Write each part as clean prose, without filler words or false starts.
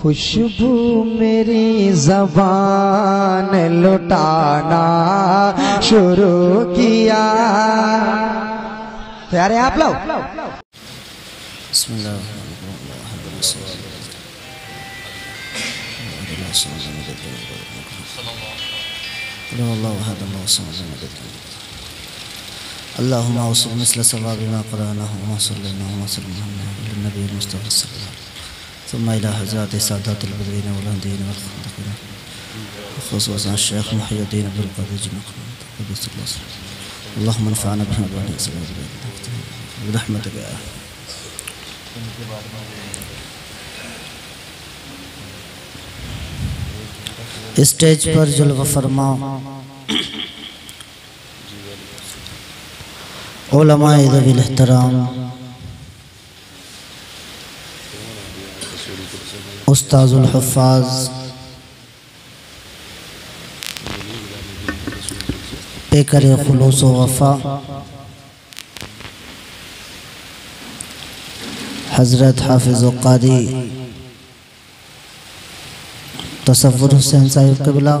खुशबू मेरी ज़बान लुटाना शुरू किया। तैयार हैं आप लोग? अल्लाहुम्मा वसल मिस्ल सवाबिना क़रानाहु व सल्लल्लाहु व सल्लम अला नबील मुस्तफ़ा सल्लल्लाहु सुम्मा इला हज़रत सादातिल बदवीन वल हदीन वल खंदक़ीन ख़ुसूसन शेख मुहय्यद्दीन अब्दुल क़ादिर जिन्नत अल्लाहुम्मा अनफ़अना बिही व बिरहमतिक या स्टेज पर जलवा फरमा उलमाए ज़वील एहतराम, उस्ताज़ुल हुफ़्फ़ाज़, पेकर खुलूस व वफ़ा, हज़रत हाफ़िज़ व क़ारी तसव्वुर हुसैन साहिब क़िबला,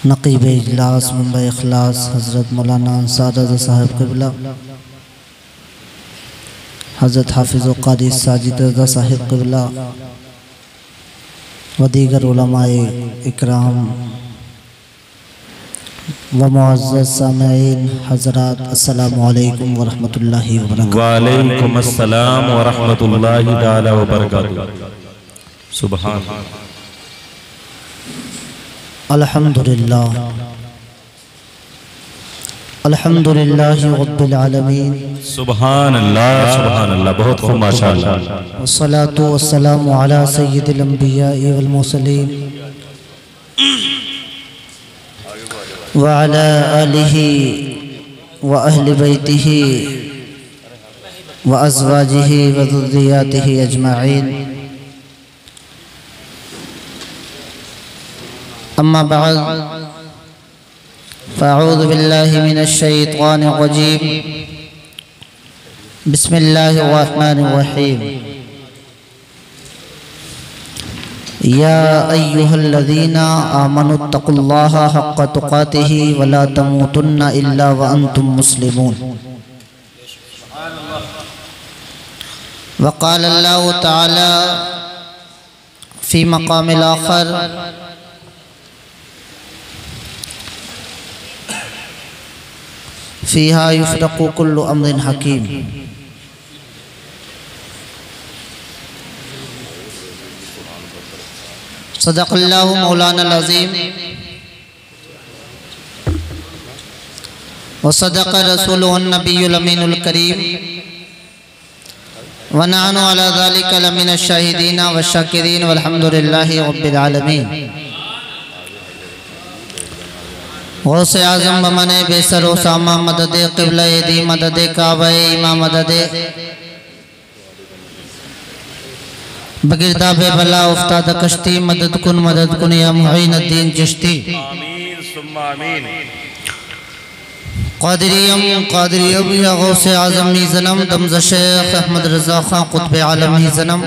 नक़ीब इजलास मुंबई इखलास हज़रत मौलाना अंसार रज़ा साहिब क़िबला, हज़रत हाफ़िज़ व क़ारी साजिद रज़ा साहिब क़िबला व दीगर उलमाए इकराम व मुअज़्ज़ज़ सामिईन हज़रात, अस्सलामु अलैकुम व रहमतुल्लाहि व बरकातुहू। वालेकुम अस्सलाम व रहमतुल्लाहि ताला व बरकातुहू। सुभान अल्हम्दुलिल्लाह अल्हम्दुलिल्लाहि रब्बिल आलमीन। सुभान अल्लाह, बहुत खूब माशाअल्लाह। वस्सलातु वस्सलामु अला सय्यिदिल अंबिया'i वल मुरसलीन व अला आलिहि व अहलि बैतिहि व अज़वाजिहि व ज़ुर्रिय्यातिहि अजमईन। अम्मा बअद, फ़अऊज़ु बिल्लाहि मिनश शैतानिर रजीम। बिस्मिल्लाहिर रहमानिर रहीम। या अय्युहल्लज़ीना आमनुत्तक़ुल्लाहा हक़्क़ तुक़ातिही व ला तमूतुन्ना इल्ला व अंतुम मुस्लिमून। व क़ाल अल्लाहु तआला फ़ी मक़ामिल आख़र फ़ीहा युफ़रक़ु कुल्लु अम्रिन हकीम। सदक़ल्लाहु मौलाना अज़ीम व सदक़ रसूलुहुन नबियुल अमीनुल करीम व नहनु अला ज़ालिका लमिनश शाहिदीन व शाकिरीन वल्हम्दुलिल्लाहि रब्बिल आलमीन। गौसे आज़म बमने बेसरो सामा मदद क़िबला दी मदद काबा इमाम मदद बगिरदा बेबला उफ्ताद कश्ती मदद कुन या मुईनुद्दीन चिश्ती। क़ादिरियम या गौसे आज़म ही ज़नम दमज़ शेख अहमद रज़ा ख़ान क़ुत्ब आलम ही ज़नम।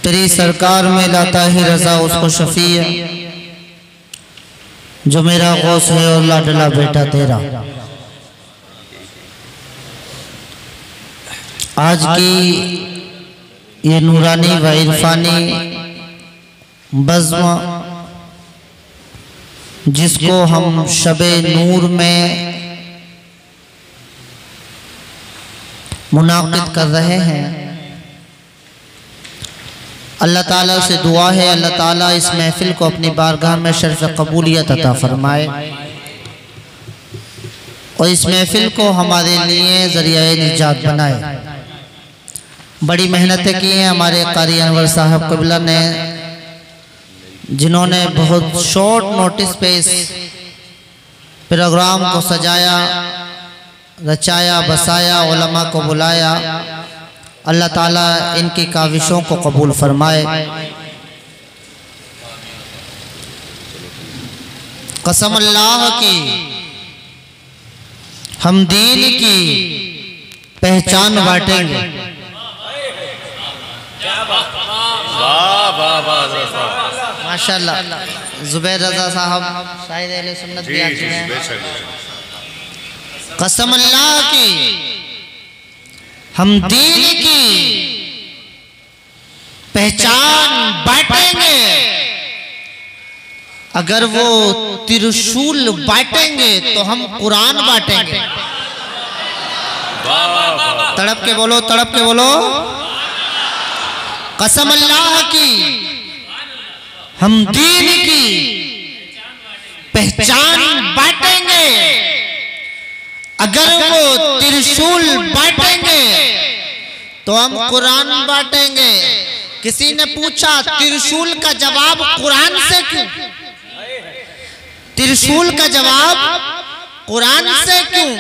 तेरी सरकार में लाता ही रज़ा उसको शफ़ी है जो मेरा गौस है और लाडला बेटा तेरा। आज की ये नूरानी व इरफानी बज़्म जिसको हम शबे नूर में मुनाक़िद कर रहे हैं, अल्लाह ताला से दुआ है अल्लाह ताला इस महफिल को अपनी बारगाह में शर्फ़ कबूलियत अता फ़रमाए और इस महफिल को हमारे लिए ज़रिया निजात बनाए। बड़ी मेहनतें की हैं हमारे क़ारी अनवर साहब क़िबला ने, जिन्होंने बहुत शॉर्ट नोटिस पे इस प्रोग्राम को सजाया, रचाया, बसाया, उलमा को बुलाया। अल्लाह ताला इनकी काविशों को कबूल फरमाए। कसम अल्लाह की हम दीन की पहचान बांटेंगे। माशाल्लाह जुबैर रजा साहब शायद अहले सुन्नत भी आते हैं। कसम अल्लाह की हम दीन की पहचान बांटेंगे अगर वो त्रिशूल बांटेंगे तो हम कुरान बांटेंगे। तड़प के बोलो, तड़प के बोलो। कसम अल्लाह की हम दीन की पहचान बांटेंगे अगर वो त्रिशूल बांटेंगे तो हम कुरान बांटेंगे। किसी ने पूछा त्रिशूल का जवाब कुरान से क्यों? त्रिशूल का जवाब कुरान से क्यों?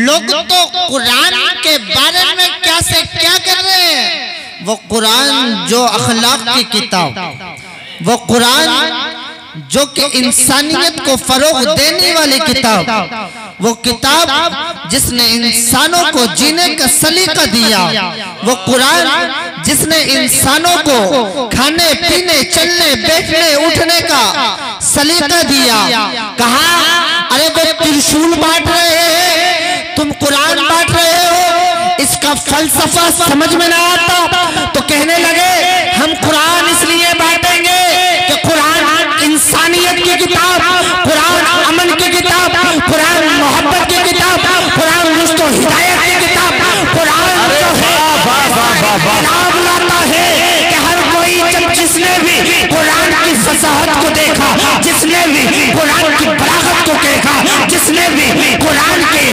लोग तो कुरान के बारे में क्या से क्या कर रहे हैं। वो कुरान जो अखलाक की किताब, वो कुरान जो कि इंसानियत को फरोग देने वाली किताब, वो किताब जिसने इंसानों को जीने का सलीका दिया, वो कुरान जिसने इंसानों को खाने पीने चलने बैठने उठने का सलीका दिया। कहा अरे वो त्रिशूल बांट रहे हैं, तुम कुरान बांट रहे हो, इसका फलसफा समझ में ना आता तो कहने लगे हम कुरान इसलिए बांटेंगे कि कुरान इंसानियत की किताब, कुरान अमन की किताब, कुरान मोहब्बत की किताब, कुरान रुश्त और हिदायत की किताब, कुरान जो है इनाम लाता है कि हर कोई जब जिसने भी कुरान की फसाहत को देखा, जिसने भी कुरान की बलागत को देखा, जिसने भी कुरान की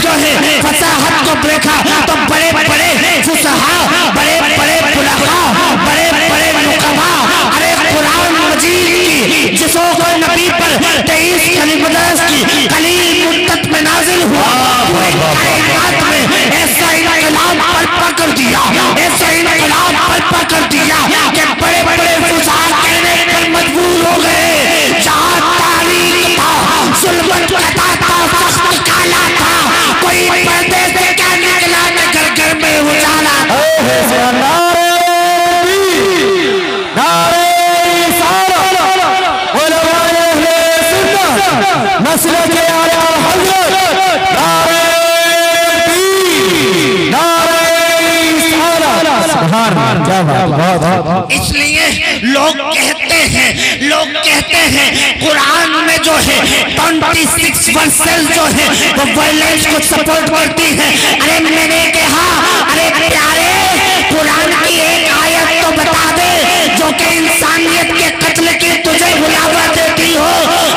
जो है फसाहत को देखा तो बड़े बड़े फुसहा, बड़े बड़े बुलगा, बड़े बड़े नुकबा, अरे कुरान मजीद की जिसों को नबी पर 23 कलीमत की कलील मुद्दत में नाजिल हुआ, कायनात में ऐसा इनकलाब बर्पा कर दिया, ऐसा इनकलाब बर्पा कर दिया कि बड़े बड़े फुसहा कहने पर मजबूर हो गए। जहाँ तारीख था, जुल्मत कहता था, सख्त काला था, कोई पर्दे से क्या निकला घर घर में उजाला। इसलिए लोग कहते हैं कुरान में जो है 26 वर्सेस जो है वो वायलेंस को सपोर्ट करती है। अरे मैंने कहा अरे प्यारे कुरान की एक आयत तो बता दे जो कि इंसानियत के कत्ल की तुझे बुलावा देती हो।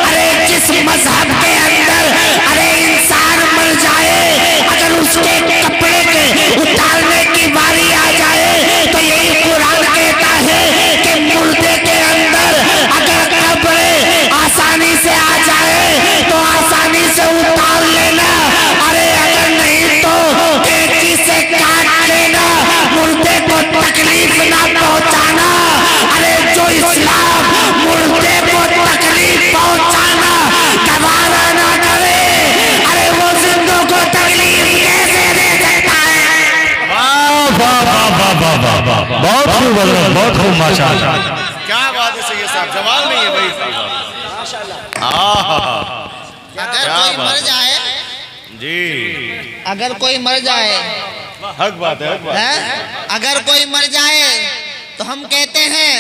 अरे जिस मजहब के अंदर अरे इंसान मर जाए अगर उसके कपड़े के उतारने की बारी आ जाए तो यही कुरान कहता है कि मुर्दे के अंदर अगर कपड़े आसानी से आ जाए तो आसानी से उतार लेना, अरे अगर नहीं तो कैंची से काट लेना, मुर्दे को तकलीफ ना पहुंचाना। अरे जो इस्लाम मुर्दे को तकलीफ पहुंचाना गवारा ना करे, अरे वो जिंदों को तकलीफ कैसे दे सकता है। बहुत खूब, बहुत खूब, माशाअल्लाह। क्या बात है सैयद साहब, जवाब नहीं है भाई। अगर कोई मर जाए जी, अगर कोई मर जाए, हक बात है, हक बात है। अगर कोई मर जाए तो हम कहते हैं,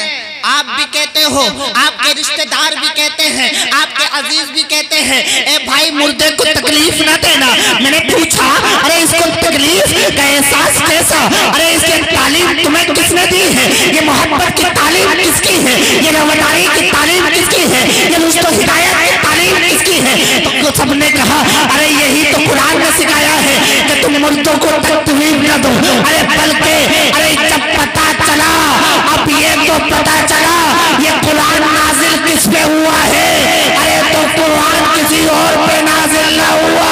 आप भी कहते हो, आपके रिश्तेदार भी कहते हैं, आपके अजीज भी कहते हैं, ए भाई मुर्दे को तकलीफ ना देना। मैंने पूछा अरे इसको तकलीफ का एहसास कैसा, अरे इसकी तालीम तुम्हें किसने दी है, ये मोहब्बत की तालीम किसकी है, ये रवदारी की तालीम किसकी है, ये रुश्त और हिदायत की तालीम किसकी है। तो सबने कहा अरे यही तो कुरान ने सिखाया है कि तुम मुर्दों को तकलीफ न दो। अरे बल्कि अरे जब पता चला, अब ये तो पता चला ये कुरान नाजिल किस पे हुआ है, अरे तो कुरान किसी और पे नाजिल न हुआ,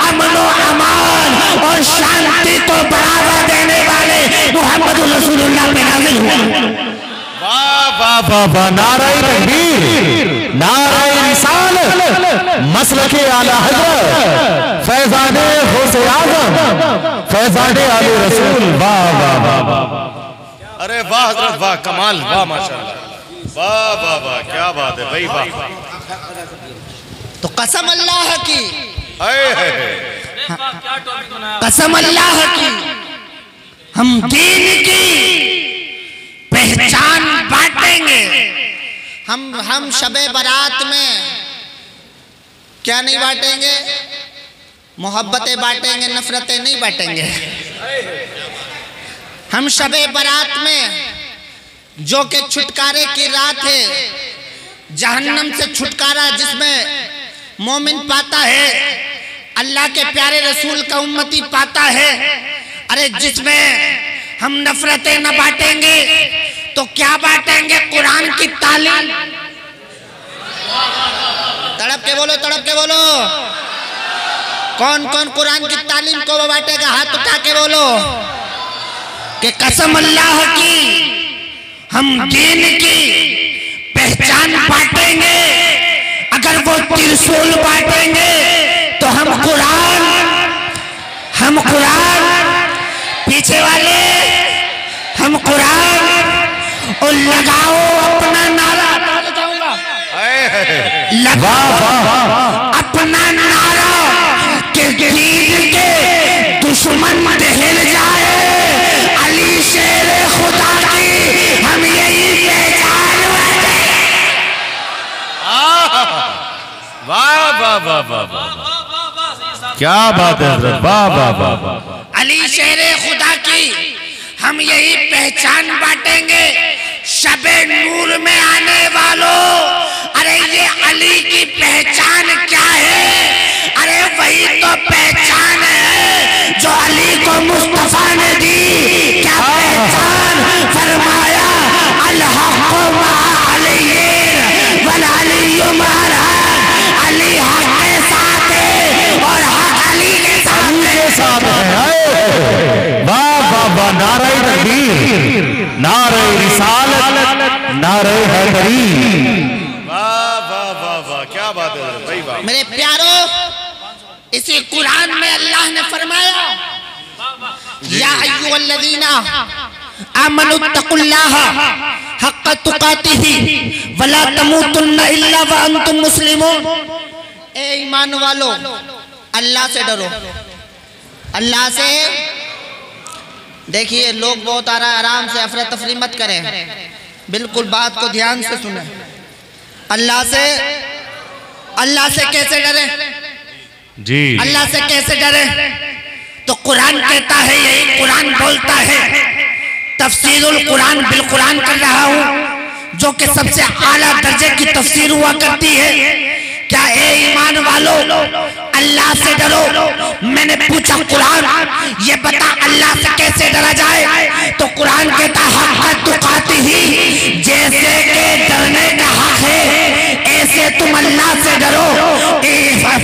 अमन और अमान और शांति को बढ़ावा देने वाले मोहम्मद रसूलुल्लाह पे नाजिल हुआ। वाह वाह वाह वाह, नारे तकबीर, नारे रिसालत, मसलके आला हज़रत फैज़ाने गौसे आज़म फैजाने आले रसूल। वाह वाह वाह वाह। अरे वाह हजरत वाह, कमाल, वाह माशाल्लाह, वाह वाह वाह, क्या बात है भाई, वाह। तो कसम अल्लाह की, कसम अल्लाह की, हम दीन की पहचान बांटेंगे। हम शबे बारात में क्या नहीं बांटेंगे? मोहब्बतें बांटेंगे, नफरतें नहीं बांटेंगे। हम शबे बारात में जो कि छुटकारे की रात है, जहन्नम से छुटकारा जिसमें मोमिन पाता है, अल्लाह के प्यारे रसूल का उम्मती पाता है, अरे जिसमें हम नफरतें न बांटेंगे तो क्या बांटेंगे? कुरान की तालीम। तड़प के बोलो, तड़प के बोलो। कौन कौन कुरान की तालीम को बांटेगा? हाथ उठा के बोलो कि कसम अल्लाह की, हम दीन की पहचान बांटेंगे। अगर वो त्रिशूल बांटेंगे तो हम कुरान पीछे वाले, हम कुरान। और लगाओ अपना नारा, लगाओ अपना नारा कि दीन के दुश्मन दहल जाए। अली शेर खुदा की हम यही पहचान बांटे। वाह वाह वाह वाह वाह, क्या बात है हजरत, वाह वाह वाह वाह। अली शेर खुदा की हम यही पहचान बांटेंगे। शबे नूर में आने वालों, अरे ये अली की पहचान क्या है? अरे वही तो पहचान है जो अली को मुस्तफा ने दी। क्या पहचान? फरमाया अल्लाह अली हक के साथ है और हक अली के साथ है। वाह वाह वाह, नारे तकबीर, नारे रिसालत, नारे हैदरी। वाह वाह वाह वाह, क्या बात है भाई, वाह। मेरे प्यारो, इसी कुरान में अल्लाह ने फरमाया, या अय्युहल्लज़ीना आमनुत्तकुल्लाह हक्क तुकातिही वला तमूतुन्ना इल्ला व अंतुम मुस्लिमून। ए ईमान वालो, अल्लाह से डरो, अल्लाह से। देखिए लोग बहुत आ रहा है, आराम से अफरा तफरी मत करें, बिल्कुल बात को ध्यान से सुने। अल्लाह से कैसे डरे जी? अल्लाह से कैसे डरे? तो कुरान कहता है, यही कुरान बोलता है। तफसीरुल कुरान बिल कुरान कर रहा हूँ, जो कि सबसे आला दर्जे की तफसीर हुआ करती है। क्या ए ईमान वालों, अल्लाह से डरो। मैंने पूछा कुरान ये बता अल्लाह से कैसे डरा जाए? तो कुरान कहता हक़ तुक़ातिही, जैसे के डरने का हक है ऐसे तुम अल्लाह से डरो।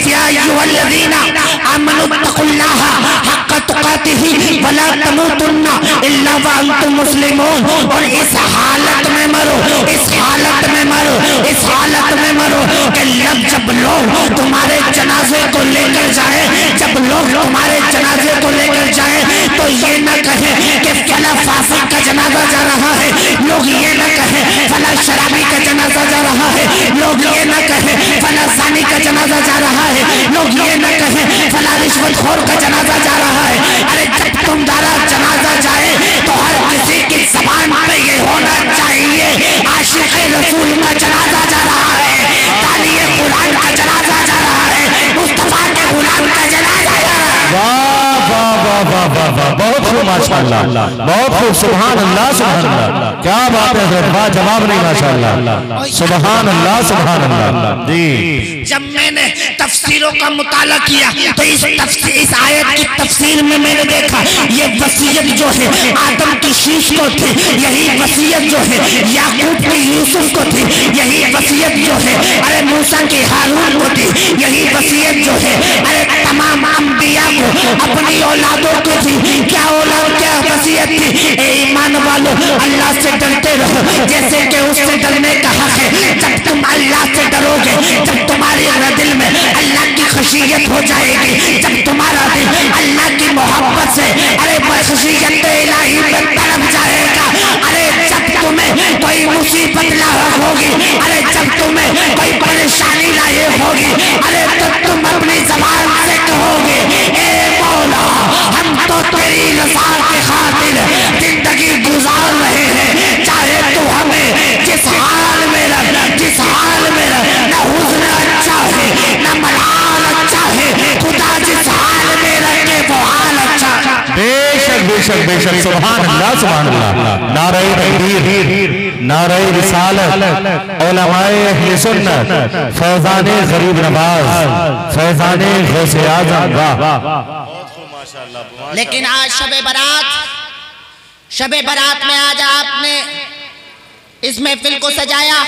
या अय्युहल्लज़ीना आमनुत्तकुल्लाह हक़ तुक़ातिही वला तमूतुन्ना इल्ला व अंतुम मुस्लिमून। और इस हालत में मरो, इस हालत में मरो, इस हालत में मरो कि जब लोग तुम्हारे जनाजे को लेकर जाए, जब लोग तुम्हारे जनाजे को लेकर जाए तो ये न कहे कि फला फासिक का जनाजा जा रहा है, लोग ये न कहे फला शराबी का जनाजा जा रहा है, लोग ये न कहे फला ज़ानी का जनाजा जा रहा है, लोग ये न कहे फला रिश्वतखोर का जनाजा जा रहा है। अरे जब तुम्हारा जनाजा जाए तो हर किसी की ज़बान पे ये होना चाहिए आशिक़ रसूल का जनाजा जा रहा है, तालिए कुरान का जनाजा जा रहा है, मुस्तफा के गुलाम का जनाजा जा रहा है। वाह वाह वाह वाह वाह वाह, बहुत खूब माशाअल्लाह, बहुत खूब, सुभान अल्लाह सुभान अल्लाह, क्या बात है हज़रत, वाह जवाब नहीं माशाअल्लाह, सुभान अल्लाह सुभान अल्लाह। जी, जब मैंने तफसीरों का मुताला किया तो इस आयत की तफसीर में मैंने देखा ये वसीयत जो है आदम की शीश को थी, यही वसीयत जो है याकूब की यूसुफ को थी, यही वसीयत जो है अरे मूसा की हारून को थी, यही वसीयत जो है अरे तमाम अंबिया को अपनी औलादों को थी। क्या औलाद, क्या वसीयत थी? ए ईमान वालों, अल्लाह से डरते रहो जैसे कि उससे डरने का हक है। जब तुम अल्लाह से डरोगे, जब तुम्हारे दिल में अल्लाह की खशियत हो जाएगी, जब तुम्हारा दिल अल्लाह की से अरे बख्शियत इलाही में तड़प जाएगा। अरे जब तुम्हें कोई मुसीबत लायक होगी, अरे जब तुम्हें कोई परेशानी लायक होगी, अरे तो तुम अपनी जबान से कहोगे ए मौला हम तो तेरी रज़ा की खातिर जिंदगी गुजार रहे हैं, चाहे तू हमें जिस हाल में रख, जिस हाल में रख, न हुस्न अच्छा है न मलाल अच्छा है, खुदा जिस हाल में रखे वो हाल अच्छा है। बेशक बेशक बेशक सुभान अल्लाह सुभान अल्लाह। नारे तकबीर, नारे रिसालत, उलमाए अहले सुन्नत, फैजाने गरीब नवाज, फैजाने गौसे आज़म। वाह। लेकिन आज शबे बारात में आज आपने इस महफिल को सजाया,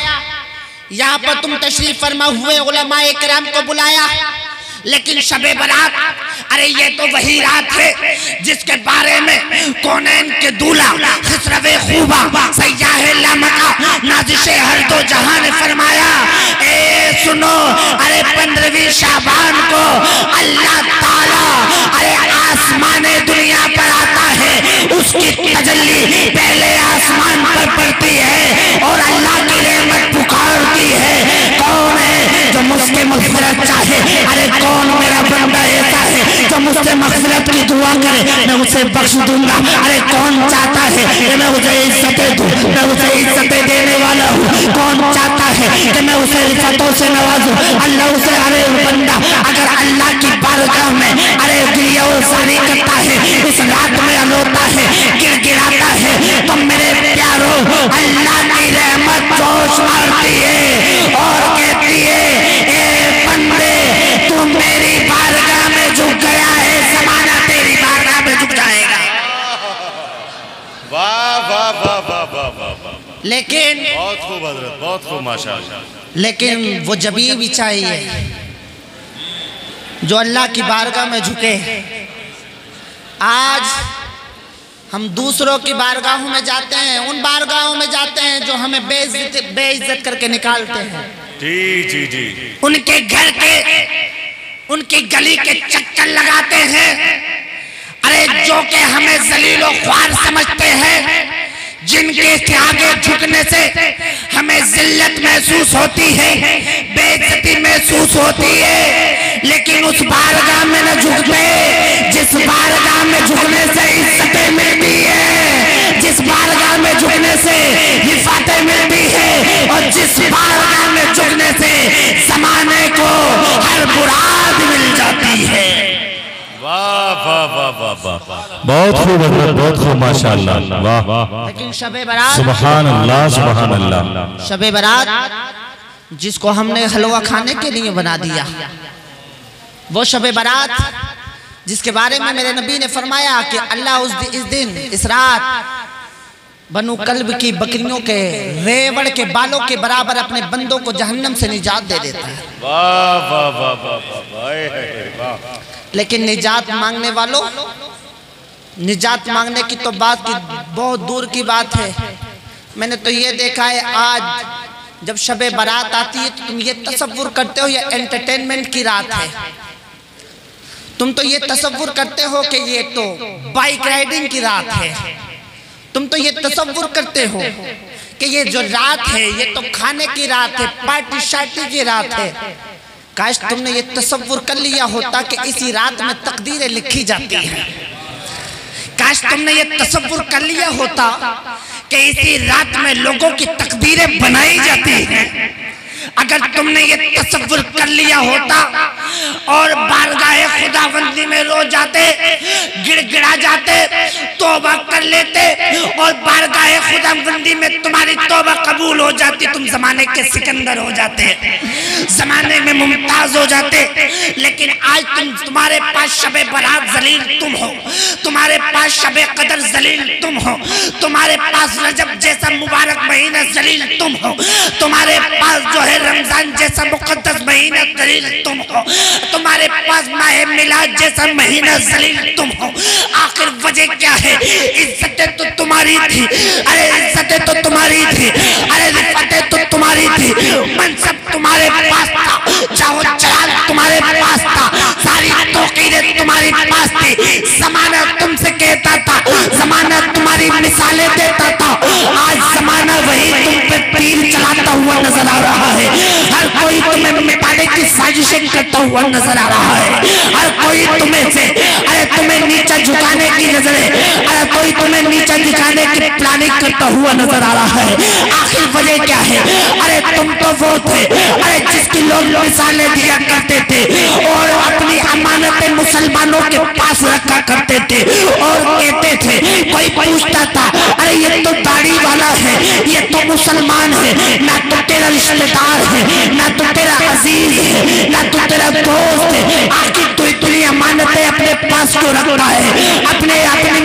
यहाँ पर तुम तशरीफ फरमा हुए उलमाए किराम को बुलाया, लेकिन शबे बारात अरे ये तो वही रात है जिसके बारे में कौनैन के दूल्हा खिसरवे खूबा सयाहे लामका नाज़िशे हर दो जहां ने फरमाया, ए सुनो अरे 15वीं शाबान को अल्लाह ताला अरे आसमाने दुनिया पर आता है, उसकी तजल्ली पहले आसमान पर पड़ती है और अल्लाह की रहमत पुकारती है। कौन है जो मुझसे मग़फ़िरत चाहे, अरे कौन मेरा बंदा ऐसा है जो मुझसे मग़फ़िरत की दुआ करे, मैं उसे बख्श दूंगा। अरे कौन चाहता है कि मैं उसे इज्जतें दूं, मैं उसे इज्जतें देने वाला हूँ। कौन चाहता है कि मैं उसे इज्जतों से नवाजूं, अल्लाह उसे अरे बंदा अगर अल्लाह की बारगाह में अरे गिरियासानी करता है, इस रात में अलोता है, गिड़गिड़ाता है, तो मेरे प्यारो अल्लाह की रहमत जोश मारती है और कहती है ए बंदे तू मेरी बारगाह में झुक गया है, ज़माना तेरी बारगाह में झुक जाएगा। वाह वाह वाह वाह वाह वाह। लेकिन बहुत खूब हजरत, बहुत खूब माशाअल्लाह। लेकिन वो जबी भी चाहिए जो अल्लाह की बारगाह में झुके। आज हम दूसरों की बारगाहों में जाते हैं, उन बारगाहों में जाते हैं जो हमें बेइज्जत करके निकालते हैं। जी जी जी। उनके घर के उनकी गली के चक्कर लगाते हैं, अरे जो के हमें जलीलो ख्वार समझते हैं, जिनके आगे झुकने से हमें जिल्लत महसूस होती है, बेइज्जती महसूस होती है, लेकिन उस बारगाह में न झुकते जिस बारगाह में झुकने से इज्जतें मिलती है, जिस बारगाह में झुकने से हिफाजतें मिलती है, और जिस बारगाह में झुकने से ज़माने को हर मुराद मिल जाती है। वाह वाह वाह वाह वाह। बहुत खूब हजरत, बहुत खूब माशाअल्लाह। वाह। लेकिन शबे बारात, सुभान अल्लाह सुभान अल्लाह। शबे बारात जिसको हमने हलवा खाने के लिए बना दिया, वो शबे बारात जिसके बारे में मेरे नबी ने फरमाया कि अल्लाह इस दिन इस रात बनु कल्ब की बकरियों के रेवड़ के बालों के बराबर अपने बंदों को जहन्नम से निजात दे देता है। वाह वाह वाह वाह वाह। लेकिन निजात मांगने वालों, निजात मांगने की तो बात की बहुत दूर की बात है। मैंने तो ये देखा है आज जब शबे बारात आती है तो तुम ये तसव्वुर करते हो ये एंटरटेनमेंट की रात है, तुम तो ये तसव्वुर करते हो कि ये तो बाइक राइडिंग की रात है, तुम तो ये तसव्वुर करते हो कि ये जो रात है ये तो खाने की रात है, पार्टी शार्टी की रात है। काश तुमने ये तसव्वुर कर लिया होता कि इसी रात में तकदीरें लिखी जाती हैं। काश तुमने ये तसव्वुर कर लिया होता कि इसी रात में लोगों की तकदीरें बनाई जाती हैं। अगर तुमने ये तसव्वुर कर लिया होता और बारगाहे खुदाबंदी में रो जाते, गिड़गिड़ा जाते, तौबा कर लेते और बारगाहे खुदाबंदी में तुम्हारी तौबा कबूल हो जाती, तुम जमाने के सिकंदर हो जाते, जमाने में मुमताज हो जाते। लेकिन आज तुम्हारे पास शबे बारात जलील तुम हो, तुम्हारे पास शबे कदर जलील तुम हो, तुम्हारे पास रजब जैसा मुबारक महीना जलील तुम हो, तुम्हारे पास जो है रमजान जैसा मुकद्दस महीना जलील तुम हो, तुम्हारे पास माह मिलाद जैसा महीना जलील तुम हो। आखिर वजह क्या है? इज्जतें तो तुम्हारी थी, अरे इज्जतें तो तुम्हारी थी, अरे रिफतें तो तुम्हारी थी, मनसब तुम्हारे पास था, चाहो जलाल तुम्हारे पास था, सारी तौकीरें तुम्हारे पास थी, ज़माना तुमसे कहता था, जमाना तुम्हारी मिसालें देता था। आज जमाना वही तुम पे तीर चलाता हुआ नजर आ रहा है। हर कोई तुम्हें मिटाने की साजिशें करता हुआ नजर आ रहा है। हर कोई तुम्हें से तुम्हें नीचा झुकाने की नजरें, कोई तुम्हें नीचा दिखाने की प्लानिंग करता हुआ नजर आ रहा है। आखिर वजह क्या है? अरे तुम तो वो थे जिसकी लोग मिसालें दिया करते थे और अपनी अमानतें मुसलमानों के पास रखा करते थे और कहते थे, कोई पूछता था अरे ये तो दाढ़ी वाला है, ये तो मुसलमान है, ना तो तेरा रिश्तेदार है, ना तो तेरा अजीज है, ना तो तेरा दोस्त है। आखिर तू इतनी अमानतें अपने पास क्यों रखता है? अपने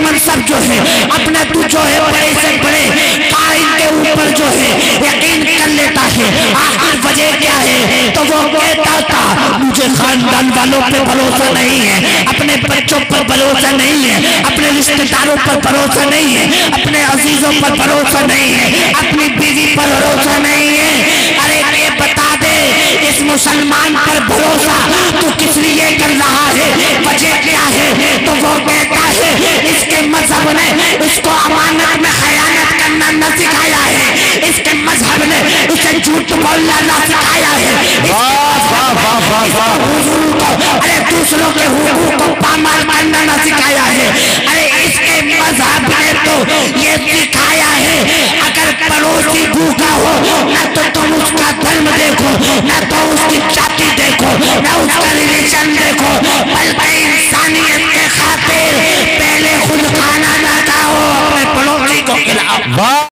मनसब जो है, अपना तू जो है बड़े से बड़े कायम के ऊपर जो है यकीन कर लेता है। आखिर वजह क्या है? तो वो कहता था मुझे खानदान वालों पे भरोसा नहीं है, अपने बच्चों पर भरोसा नहीं है, अपने रिश्तेदारों पर भरोसा नहीं है, अपने अजीजों पर भरोसा नहीं है, अपनी बीवी पर भरोसा नहीं है। अरे ये बता दे, इस मुसलमान पर भरोसा तू किस लिए कर रहा है? वजह क्या है? तो वो कहता है इसके मजहब ने इसको अमानत में खयानत करना न सिखाया है, इसके मजहब ने उसे झूठ बोलना न सिखाया है, अरे दूसरों के हुकूक को पामाल करना न सिखाया है। अरे इसके मजहब ने तो ये सिखाया है अगर पड़ोसी भूखा हो न तो तुम उसका धर्म देखो, न तो उसकी जाति देखो, न उसका रिलीजन देखो,